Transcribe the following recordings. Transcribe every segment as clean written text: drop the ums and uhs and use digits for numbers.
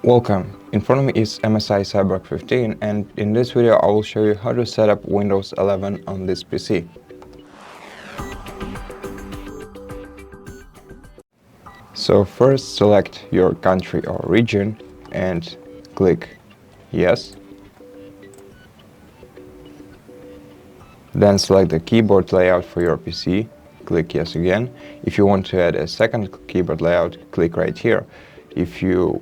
Welcome. In front of me is MSI Cyborg 15, and in this video I will show you how to set up Windows 11 on this PC. So first select your country or region and click yes. Then select the keyboard layout for your PC, click yes again. If you want to add a second keyboard layout, click right here. If you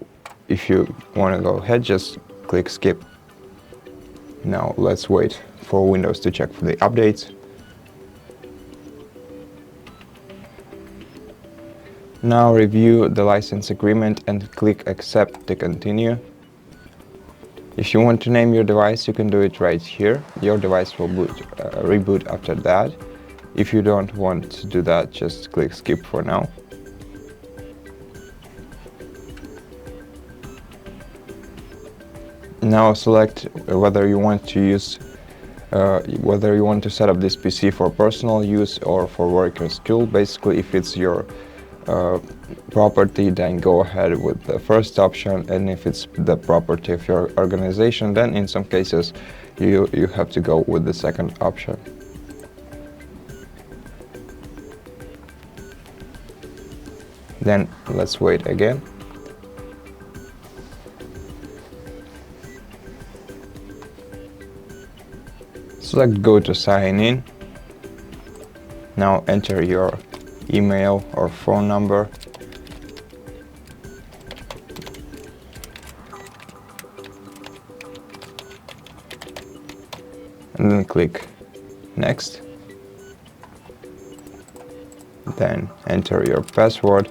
want to go ahead, just click skip. Now let's wait for Windows to check for the updates. Now review the license agreement and click accept to continue. If you want to name your device, you can do it right here. Your device will reboot after that. If you don't want to do that, just click skip for now. Now select whether you want to set up this PC for personal use or for work or school. Basically, if it's your property, then go ahead with the first option, and if it's the property of your organization, then in some cases you have to go with the second option. Then let's wait again. Select go to sign in. Now enter your email or phone number. And then click next. Then enter your password.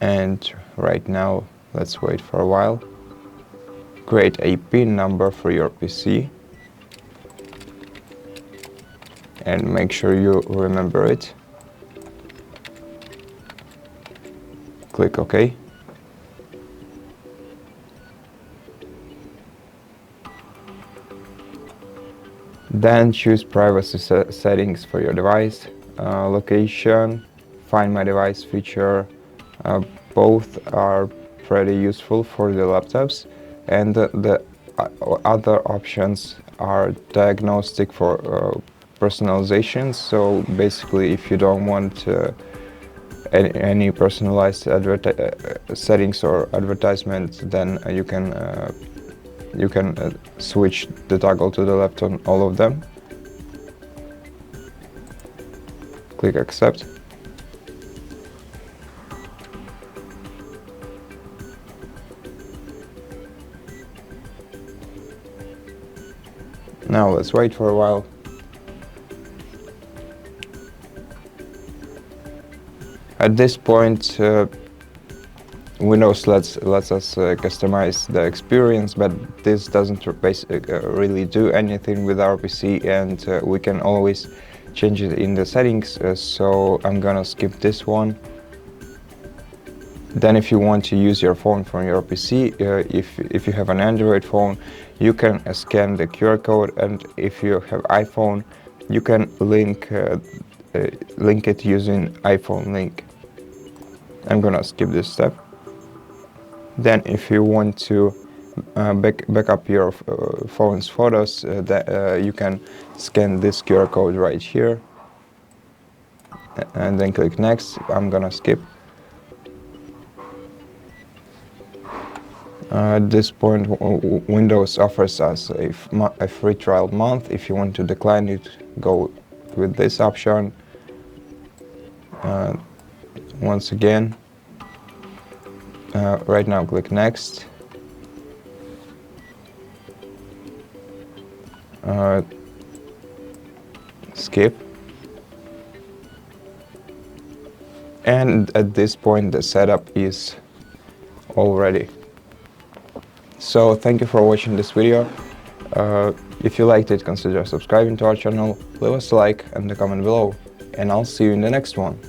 And right now, let's wait for a while. Create a PIN number for your PC and make sure you remember it. Click OK. Then choose privacy settings for your device, location, find my device feature. Both are pretty useful for the laptops, and the other options are diagnostic for personalization. So basically, if you don't want any personalized settings or advertisements, then you can switch the toggle to the left on all of them. Click accept. Now let's wait for a while. At this point, Windows lets us customize the experience, but this doesn't really do anything with our PC, and we can always change it in the settings, so I'm gonna skip this one. Then if you want to use your phone from your PC, if you have an Android phone, you can scan the QR code, and if you have iPhone, you can link it using iPhone link. I'm gonna skip this step. Then if you want to back up your phone's photos, you can scan this QR code right here and then click next. I'm gonna skip. At this point, Windows offers us a free trial month. If you want to decline it, go with this option. Once again, right now click next. Skip. And at this point, the setup is all ready. So thank you for watching this video. If you liked it, consider subscribing to our channel, leave us a like and a comment below, and I'll see you in the next one.